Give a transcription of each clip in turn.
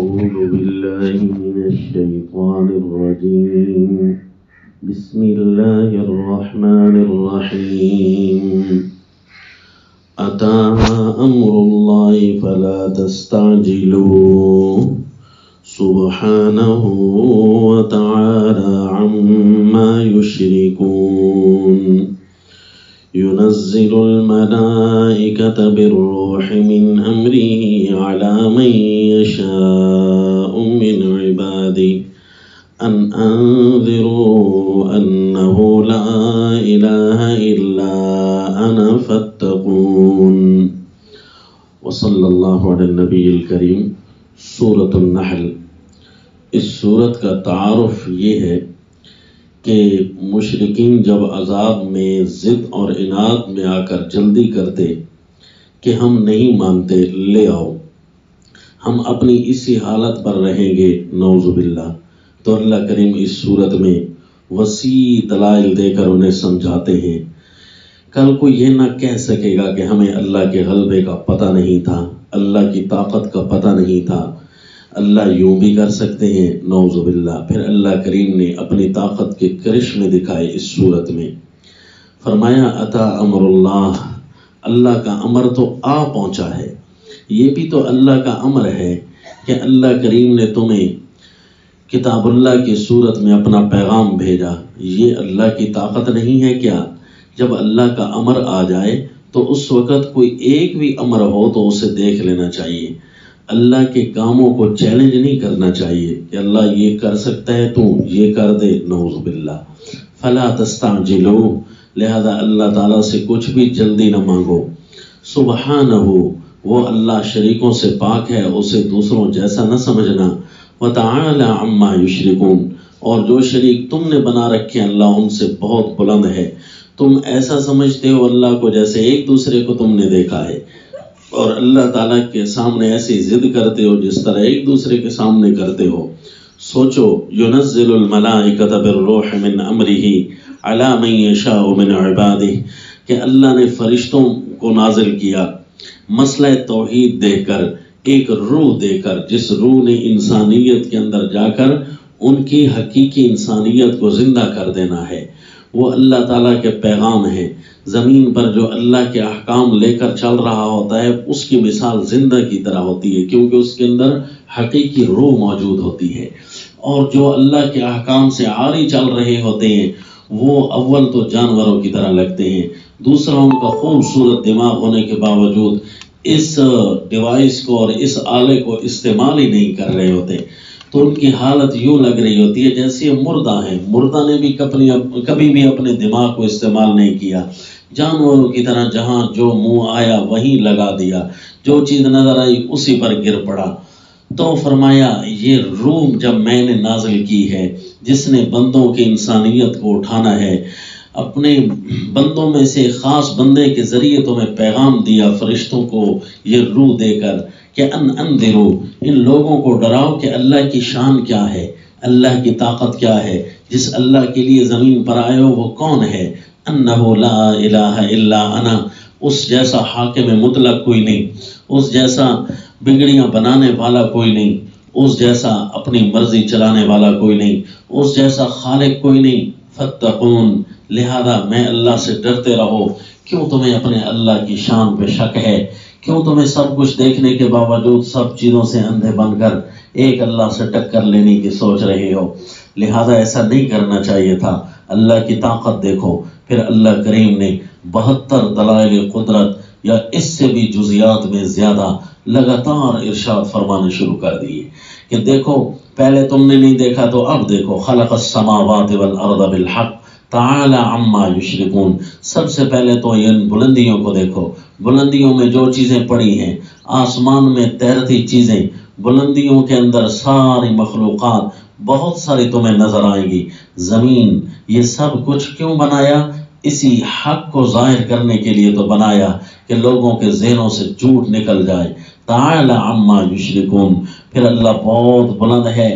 أعوذ بالله من الشيطان الرجيم. بسم الله الرحمن الرحيم. أتى أمر الله فلا تستعجلوه سبحانه وتعالى عما يشركون. ينزل الملائكة بالروح من أمره على من يشاء من عباده أن أنذروا أنه لا إله إلا أنا فاتقون. وصلی اللہ علی النبی الکریم. سورۃ النحل. اس سورت کا تعارف یہ ہے کہ مشرکین جب عذاب میں ضد اور عناد میں آ کر جلدی کرتے کہ ہم نہیں مانتے، لے آؤ، ہم اپنی اسی حالت پر رہیں گے، نعوذ باللہ، تو اللہ کریم اس صورت میں وسیع دلائل دے کر انہیں سمجھاتے ہیں. کل کوئی یہ نہ کہہ سکے گا کہ ہمیں اللہ کے غلبے کا پتہ نہیں تھا، اللہ کی طاقت کا پتہ نہیں تھا، اللہ یوں بھی کر سکتے ہیں، نعوذ باللہ. پھر اللہ کریم نے اپنی طاقت کے کرشمے دکھائے اس صورت میں. فرمایا اتا امر اللہ، اللہ کا امر تو آ پہنچا ہے. یہ بھی تو اللہ کا امر ہے کہ اللہ کریم نے تمہیں کتاب اللہ کی صورت میں اپنا پیغام بھیجا. یہ اللہ کی طاقت نہیں ہے کیا؟ جب اللہ کا امر آ جائے تو اس وقت کوئی ایک بھی امر ہو تو اسے دیکھ لینا چاہیے. اللہ کے کاموں کو چیلنج نہیں کرنا چاہیے کہ اللہ یہ کر سکتا ہے تو یہ کر دے، نعوذ باللہ. فلا تستعجلوا، لہذا اللہ تعالیٰ سے کچھ بھی جلدی نہ مانگو. سبحانہ، وہ اللہ شریکوں سے پاک ہے، اسے دوسروں جیسا نہ سمجھنا. وتعالی عما یشرکون، اور جو شریک تم نے بنا رکھے اللہ ان سے بہت بلند ہے. تم ایسا سمجھتے ہو اللہ کو جیسے ایک دوسرے کو تم نے دیکھا ہے، اور اللہ تعالیٰ کے سامنے ایسی ضد کرتے ہو جس طرح ایک دوسرے کے سامنے کرتے ہو. سوچو، ينزل الملائکۃ بالروح من امرہ علی من یشاء من عبادہ، کہ اللہ نے فرشتوں کو نازل کیا مسئلہ توحید دے کر، ایک روح دے کر، جس روح نے انسانیت کے اندر جا کر ان کی حقیقی انسانیت کو زندہ کر دینا ہے. وہ اللہ تعالیٰ کے پیغام ہیں. زمین پر جو اللہ کے احکام لے کر چل رہا ہوتا ہے اس کی مثال زندہ کی طرح ہوتی ہے، کیونکہ اس کے اندر حقیقی روح موجود ہوتی ہے. اور جو اللہ کے احکام سے عاری چل رہے ہوتے ہیں وہ اول تو جانوروں کی طرح لگتے ہیں، دوسرا ان کا خوبصورت دماغ ہونے کے باوجود اس ڈیوائس کو اور اس آلے کو استعمال ہی نہیں کر رہے ہوتے، تو ان کی حالت یوں لگ رہی ہوتی ہے جیسے مردہ ہیں. مردہ نے بھی کبھی بھی اپنے دماغ کو استعمال نہیں کیا، جانوروں کی طرح جہاں جو منہ آیا وہیں لگا دیا، جو چیز نظر آئی اسی پر گر پڑا. تو فرمایا یہ روح جب میں نے نازل کی ہے، جس نے بندوں کی انسانیت کو اٹھانا ہے، اپنے بندوں میں سے خاص بندے کے ذریعے تمہیں پیغام دیا فرشتوں کو یہ روح دے کر کہ انذرو، ان لوگوں کو ڈراؤ کہ اللہ کی شان کیا ہے، اللہ کی طاقت کیا ہے. جس اللہ کے لیے زمین پر آئے ہو وہ کون ہے؟ انہ لا الہ الا انا، اس جیسا حاکم مطلق کوئی نہیں، اس جیسا بگڑیاں بنانے والا کوئی نہیں، اس جیسا اپنی مرضی چلانے والا کوئی نہیں، اس جیسا خالق کوئی نہیں. فتقون، لہذا میں اللہ سے ڈرتے رہو. کیوں تمہیں اپنے اللہ کی شان پہ شک ہے؟ کیوں تمہیں سب کچھ دیکھنے کے باوجود سب چیزوں سے اندھے بن کر ایک اللہ سے ٹکر لینے کی سوچ رہے ہو؟ لہذا ایسا نہیں کرنا چاہیے تھا. اللہ کی طاقت دیکھو. پھر اللہ کریم نے 72 دلائل قدرت یا اس سے بھی جزیات میں زیادہ لگاتار ارشاد فرمانے شروع کر دیے کہ دیکھو، پہلے تم نے نہیں دیکھا تو اب دیکھو. خلق السماوات والارض بالحق تعالی عما یشرکون. سب سے پہلے تو ان بلندیوں کو دیکھو. بلندیوں میں جو چیزیں پڑی ہیں، آسمان میں تیرتی چیزیں، بلندیوں کے اندر ساری مخلوقات بہت ساری تمہیں نظر آئیں گی. زمین، یہ سب کچھ کیوں بنایا؟ اسی حق کو ظاہر کرنے کے لیے تو بنایا کہ لوگوں کے ذہنوں سے جھوٹ نکل جائے. تعالی عما یشرکون. پھر اللہ بہت بلند ہے.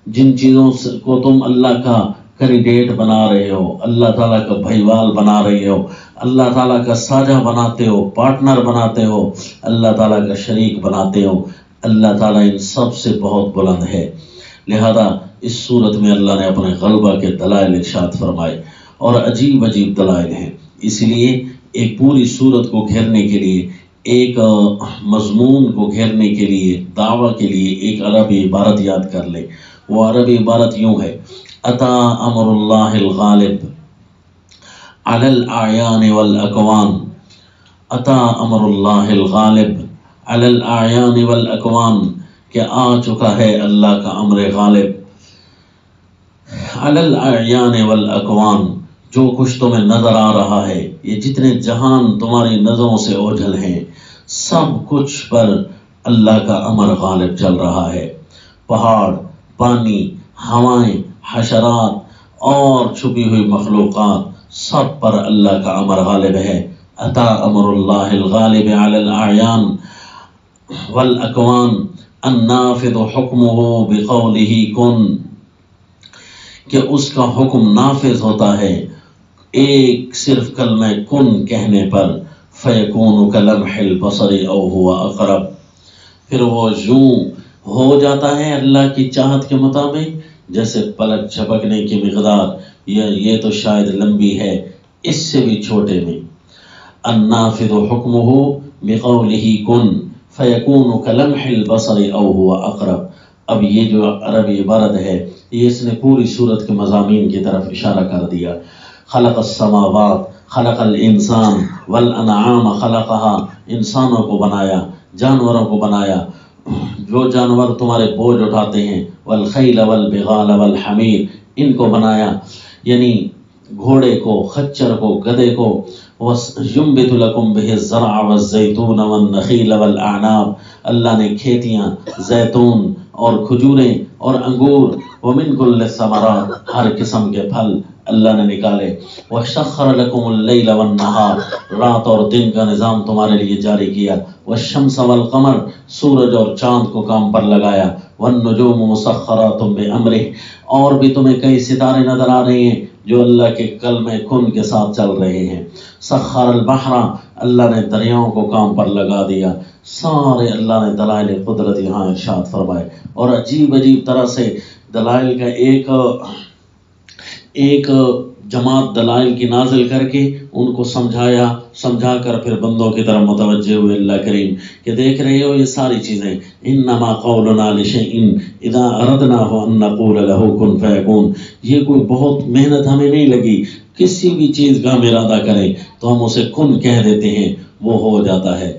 جن چیزوں کو تم اللہ کا کینڈیڈیٹ بنا رہے ہو، اللہ تعالیٰ کا بھائیوال بنا رہے ہو، اللہ تعالیٰ کا ساجہ بناتے ہو، پارٹنر بناتے ہو، اللہ تعالیٰ کا شریک بناتے ہو، اللہ تعالیٰ ان سب سے بہت بلند ہے۔ لہذا اس صورت میں اللہ نے اپنے غلبہ کے دلائل ارشاد فرمائے، اور عجیب عجیب دلائل ہیں۔ اس لیے ایک پوری صورت کو گھیرنے کے لیے، ایک مضمون کو گھیرنے کے لیے، دعویٰ کے لیے ایک عربی عبارت یاد کر لیں۔ وہ عربی عبارت یوں ہے: اتا امر اللہ الغالب علی الاعیان والاکوان، اتا امر اللہ الغالب علی الاعیان والاکوان، کہ آ چکا ہے اللہ کا امر غالب علی الاعیان والاکوان، جو کچھ تمہیں نظر آ رہا ہے، یہ جتنے جہان تمہاری نظروں سے اوجھل ہیں، سب کچھ پر اللہ کا امر غالب چل رہا ہے۔ پہاڑ، پانی، ہوائیں، حشرات اور چھپی ہوئی مخلوقات، سب پر اللہ کا امر غالب ہے۔ اتا امر اللہ الغالب علی الاعیان والاکوان النافذ حکمہ بقولہ کن، کہ اس کا حکم نافذ ہوتا ہے ایک صرف کلمہ کن کہنے پر، فیکون کلمح البصر او هو اقرب، پھر وہ یوں ہو جاتا ہے اللہ کی چاہت کے مطابق جیسے پلک جھپکنے کی مقدار، یا یہ تو شاید لمبی ہے، اس سے بھی چھوٹے میں۔ النافذ حکمہ بقولہ کن فیکون کلمح البصر او هو اقرب۔ اب یہ جو عربی عبارت ہے، یہ اس نے پوری صورت کے مضامین کی طرف اشارہ کر دیا۔ خلق السماوات، خلق الانسان والانعام خلقها، انسانوں کو بنایا، جانوروں کو بنایا، جو جانور تمہارے بوجھ اٹھاتے ہیں، والخیل والبغال والحمیر، ان کو بنایا، یعنی گھوڑے کو، خچر کو، گدھے کو۔ وَيُنبِتُ لَكُمْ بِهِ الزَّرْعَ وَالزَّيْتُونَ وَالنَّخِيلَ وَالْأَعْنَابَ، اللہ نے کھیتیاں، زیتون اور کھجوریں اور انگور، وَمِن كُلِّ الثَّمَرَاتِ، ہر قسم کے پھل اللہ نے نکالے۔ وَسَخَّرَ لَكُمُ اللَّيْلَ وَالنَّهَارَ، رات اور دن کا نظام تمہارے لیے جاری کیا۔ وَالشَّمْسَ وَالْقَمَرَ، سورج اور چاند کو کام پر لگایا۔ وَالنُّجُومُ مُسَخَّرَاتٌ بِأَمْرِهِ، اور بھی تمہیں کئی ستارے نظر آ رہے ہیں جو اللہ کے کلمہ کن کے ساتھ چل رہے ہیں۔ سخر البحر، اللہ نے دریاؤں کو کام پر لگا دیا۔ سارے اللہ نے دلائل قدرت یہاں ارشاد فرمائے، اور عجیب عجیب طرح سے دلائل کا ایک جماعت دلائل کی نازل کر کے ان کو سمجھا کر پھر بندوں کی طرف متوجہ ہوئے اللہ کریم کہ دیکھ رہے ہو یہ ساری چیزیں، انما قولنا لشیء اذا اردناہ ان نقول له کن فیکون، یہ کوئی بہت محنت ہمیں نہیں لگی، کسی بھی چیز کا ہم ارادہ کریں تو ہم اسے کن کہہ دیتے ہیں، وہ ہو جاتا ہے۔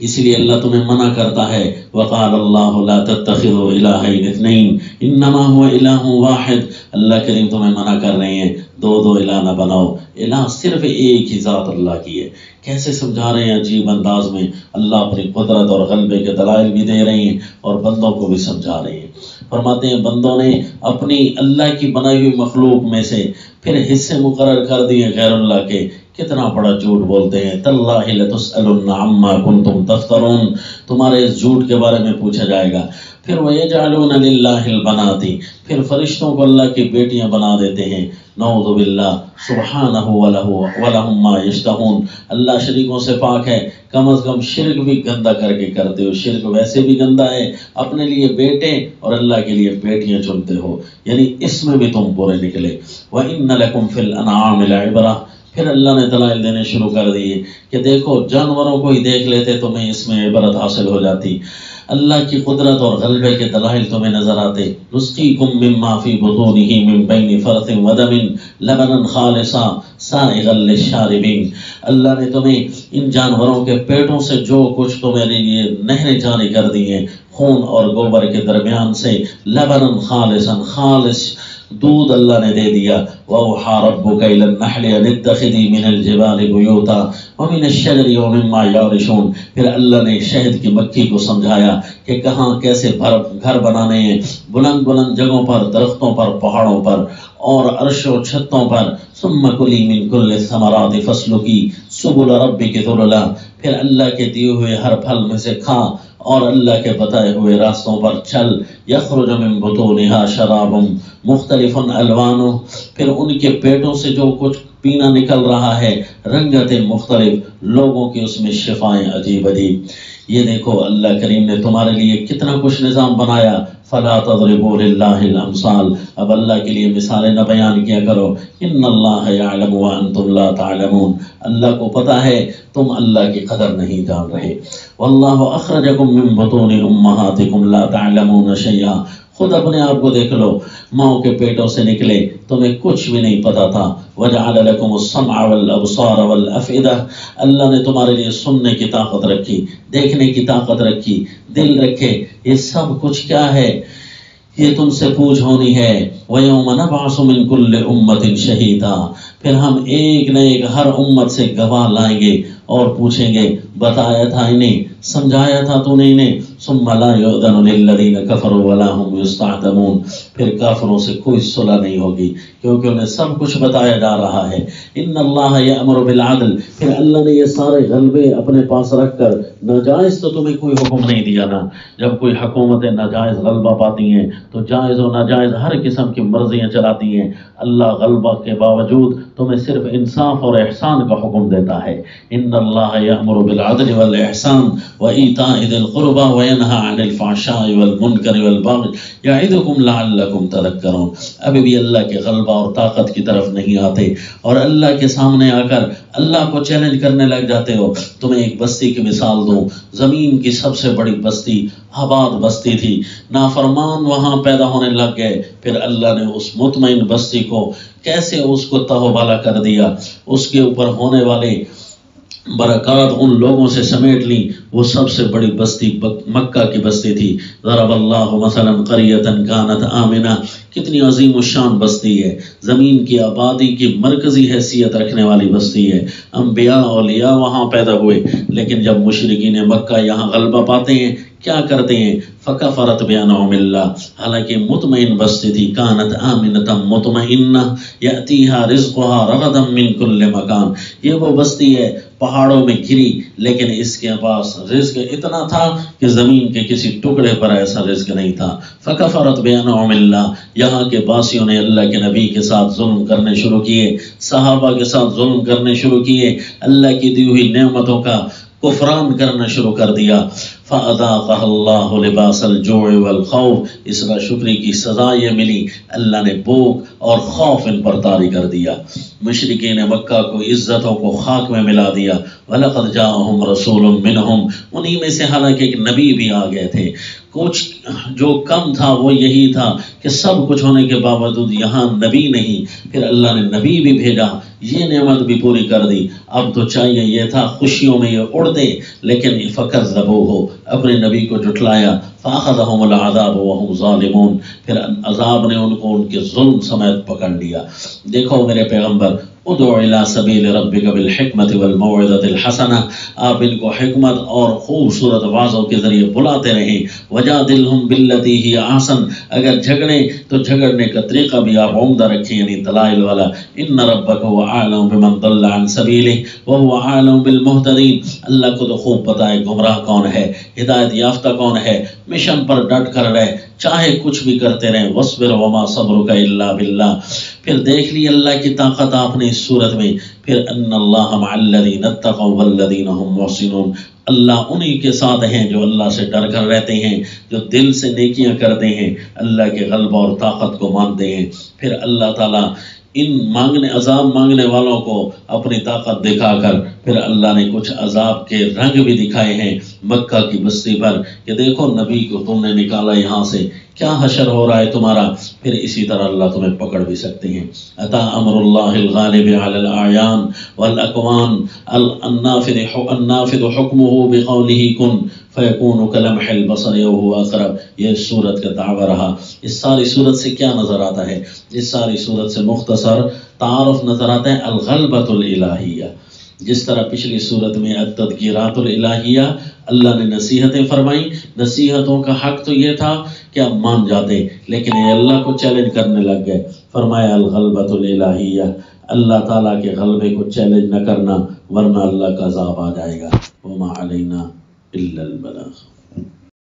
اس لیے اللہ تمہیں منع کرتا ہے، وقال اللہ لا تتخذوا الہین اثنین انما هو الہ واحد، اللہ کریم تمہیں منع کر رہے ہیں دو الہ نہ بناؤ، الہ صرف ایک ہی ذات اللہ کی ہے۔ کیسے سمجھا رہے ہیں عجیب انداز میں، اللہ اپنی قدرت اور غلبے کے دلائل بھی دے رہے ہیں اور بندوں کو بھی سمجھا رہے ہیں۔ فرماتے ہیں بندوں نے اپنی اللہ کی بنائی ہوئی مخلوق میں سے پھر حصے مقرر کر دیے غیر اللہ کے، کتنا بڑا جھوٹ بولتے ہیں۔ تاللہ لتسألن عما کنتم تفترون، تمہارے اس جھوٹ کے بارے میں پوچھا جائے گا۔ پھر وَيَجْعَلُونَ لِلَّهِ الْبَنَاتِ، پھر فرشتوں کو اللہ کی بیٹیاں بنا دیتے ہیں، نعوذ باللہ، سبحانہ وَلَهُمْ مَا يَشْتَهُونَ، اللہ شریکوں سے پاک ہے، کم از کم شرک بھی گندہ کر کے کرتے ہو، شرک ویسے بھی گندہ ہے، اپنے لیے بیٹے اور اللہ کے لیے بیٹیاں چنتے ہو، یعنی اس میں بھی تم برے نکلے۔ وَإِنَّ لَكُمْ فِي الْأَنْعَامِ لَعِبْرَةً، پھر اللہ نے دلائل دینے شروع کر دیے کہ دیکھو جانوروں کو ہی دیکھ لیتے تمہیں اس میں عبرت حاصل ہو جاتی، اللہ کی قدرت اور غلبے کے دلائل تمہیں نظر آتے۔ نسقیکم مما فی بطونہ من بین فرث ودم لبنا خالصا سائغا للشاربین، اللہ نے تمہیں ان جانوروں کے پیٹوں سے جو کچھ تمہارے لیے نہریں جاری کر دی ہیں، خون اور گوبر کے درمیان سے لبنا خالصا، خالص دودھ اللہ نے دے دیا۔ وَأَوْحَىٰ رَبُّكَ إِلَى النَّحْلِ أَنِ اتَّخِذِي مِنَ الْجِبَالِ بُيُوتًا وَمِنَ الشَّجَرِ وَمِمَّا يَعْرِشُونَ، پھر اللہ نے شہد کی مکھی کو سمجھایا کہ کہاں کیسے گھر بنانے ہیں، بلند بلند جگہوں پر، درختوں پر، پہاڑوں پر اور عرش و چھتوں پر۔ ثُمَّ كُلِي مِن كُلِّ الثَّمَرَاتِ فَاسْلُكِي سُبُلَ رَبِّكِ ذُلُلًا، پھر اللہ کے دیے ہوئے ہر پھل میں سے کھا اور اللہ کے بتائے ہوئے راستوں پر چل۔ یخرج من بطونها شراب مختلف الوانہ، پھر ان کے پیٹوں سے جو کچھ پینا نکل رہا ہے، رنگتیں مختلف، لوگوں کی اس میں شفائیں عجیب عجیب۔ یہ دیکھو اللہ کریم نے تمہارے لیے کتنا کچھ نظام بنایا. فلا تضربوا للہ الامثال. اب اللہ کے لیے مثالیں نہ بیان کیا کرو. ان اللہ یعلم وانتم لا تعلمون. اللہ کو پتہ ہے تم اللہ کی قدر نہیں جان رہے. واللہ اخرجکم من بطون امہاتکم لا تعلمون شیئا. خود اپنے آپ کو دیکھ لو، ماؤں کے پیٹوں سے نکلے تمہیں کچھ بھی نہیں پتا تھا. وجعل لکم السمع والابصار والافئدہ. اللہ نے تمہارے لیے سننے کی طاقت رکھی، دیکھنے کی طاقت رکھی، دل رکھے. یہ سب کچھ کیا ہے؟ یہ تم سے پوچھ ہونی ہے. وَيَوْمَ نَبْعَثُ مِن كُلِّ أُمَّةٍ شَهِيدًا. پھر ہم ایک نہ ایک ہر امت سے گواہ لائیں گے اور پوچھیں گے بتایا تھا انہیں، سمجھایا تھا تو نے انہیں. ثم لا يؤذن للذين كفروا ولا هم يستعتبون. پھر کافروں سے کوئی صلح نہیں ہوگی کیونکہ انہیں سب کچھ بتایا جا رہا ہے. ان اللہ یأمر بالعدل. پھر اللہ نے یہ سارے غلبے اپنے پاس رکھ کر ناجائز تو تمہیں کوئی حکم نہیں دیا نا. جب کوئی حکومتیں ناجائز غلبہ پاتی ہیں تو جائز و ناجائز ہر قسم کی مرضیاں چلاتی ہیں. اللہ غلبہ کے باوجود تمہیں صرف انصاف اور احسان کا حکم دیتا ہے. ان اللہ یأمر بالعدل والاحسان وایتاء ذی القربى وینہی عن الفحشاء والمنکر والبغی یعظکم لعلکم تذکرون. ابھی بھی اللہ کے غلبہ اور طاقت کی طرف نہیں آتے اور اللہ کے سامنے آ کر اللہ کو چیلنج کرنے لگ جاتے ہو. تمہیں ایک بستی کی مثال دوں. زمین کی سب سے بڑی بستی آباد بستی تھی. نافرمان وہاں پیدا ہونے لگ گئے. پھر اللہ نے اس مطمئن بستی کو کیسے اس کو تہو بالا کر دیا. اس کے اوپر ہونے والے برکات ان لوگوں سے سمیٹ لی. وہ سب سے بڑی بستی مکہ کی بستی تھی. ضرب اللہ مثلا قریۃ کانت آمنہ. کتنی عظیم الشان بستی ہے. زمین کی آبادی کی مرکزی حیثیت رکھنے والی بستی ہے. انبیاء اولیاء وہاں پیدا ہوئے. لیکن جب مشرکین مکہ یہاں غلبہ پاتے ہیں کیا کرتے ہیں؟ فکفرت بانعم اللہ. حالانکہ مطمئن بستی تھی. کانت آمنۃ مطمئنہ یأتیہا رزقہا رغدا من کل مکان. یہ وہ بستی ہے پہاڑوں میں گری لیکن اس کے پاس رزق اتنا تھا کہ زمین کے کسی ٹکڑے پر ایسا رزق نہیں تھا. فکفرت بانعم اللہ. یہاں کے باسیوں نے اللہ کے نبی کے ساتھ ظلم کرنے شروع کیے، صحابہ کے ساتھ ظلم کرنے شروع کیے، اللہ کی دی ہوئی نعمتوں کا کفران کرنا شروع کر دیا. فَأَذَاقَهَا اللَّهُ لِبَاسَ الْجُوعِ وَالْخَوْفِ. اس ناشکری کی سزا یہ ملی، اللہ نے بھوک اور خوف ان پر طاری کر دیا. مشرکین مکہ کو عزتوں کو خاک میں ملا دیا. وَلَقَدْ جَاءَهُمْ رَسُولٌ مِّنْهُمْ. انہی میں سے حالانکہ ایک نبی بھی آ گئے تھے. کچھ جو کم تھا وہ یہی تھا کہ سب کچھ ہونے کے باوجود یہاں نبی نہیں. پھر اللہ نے نبی بھی بھیجا، یہ نعمت بھی پوری کر دی. اب تو چاہیے یہ تھا خوشیوں میں یہ اڑ دے، لیکن فَكَذَّبُوهُ. اپنے نبی کو جھٹلایا. فَأَخَذَهُمُ الْعَذَابُ وَهُمْ ظَالِمُونَ. پھر عذاب نے ان کو ان کے ظلم سمیت پکڑ لیا. دیکھو میرے پیغمبر، ادعو الی سبیل ربک بالحکمت والموعظۃ الحسنہ. آپ ان کو حکمت اور خوبصورت واضحوں کے ذریعے بلاتے رہیں. وجادلہم باللتی ہی احسن. اگر جھگڑیں تو جھگڑنے کا طریقہ بھی آپ عمدہ رکھیں، یعنی دلائل والا. ان ربک هو اعلم بمن ضل عن سبیلہ وهو اعلم بالمہتدین. اللہ کو تو خوب پتہ ہے گمراہ کون ہے، ہدایت یافتہ کون ہے. مشن پر ڈٹ کر رہے، چاہے کچھ بھی کرتے رہیں. وَاصْبِرْ وَمَا صَبْرُكَ إِلَّا بِاللَّهِ. پھر دیکھ لی اللہ کی طاقت آپ نے اس صورت میں. پھر ان اللہ مع الذین اتقوا والذین هم محسنون. اللہ انہی کے ساتھ ہیں جو اللہ سے ڈر کر رہتے ہیں، جو دل سے نیکیاں کرتے ہیں، اللہ کے غلبہ اور طاقت کو مانتے ہیں. پھر اللہ تعالیٰ ان عذاب مانگنے والوں کو اپنی طاقت دکھا کر پھر اللہ نے کچھ عذاب کے رنگ بھی دکھائے ہیں مکہ کی بستی پر کہ دیکھو نبی کو تم نے نکالا یہاں سے، کیا حشر ہو رہا ہے تمہارا. پھر اسی طرح اللہ تمہیں پکڑ بھی سکتے ہیں. اتا امر اللہ الغالب علی الاعیان والاکوان النافذ حکمہ بقولہ کن فیکون کلمح البصر وهو اقرب. یہ سورت کا دعویٰ رہا. اس ساری سورت سے کیا نظر آتا ہے؟ اس ساری سورت سے مختصر تعارف نظر آتا ہے الغلبۃ الالہیہ. جس طرح پچھلی صورت میں التذکیرات الالہیہ اللہ نے نصیحتیں فرمائیں، نصیحتوں کا حق تو یہ تھا کہ آپ مان جاتے، لیکن یہ اللہ کو چیلنج کرنے لگ گئے. فرمایا الغلبۃ الالہیہ، اللہ تعالیٰ کے غلبے کو چیلنج نہ کرنا ورنہ اللہ کا عذاب آ جائے گا. وما علینا الا البلاغ.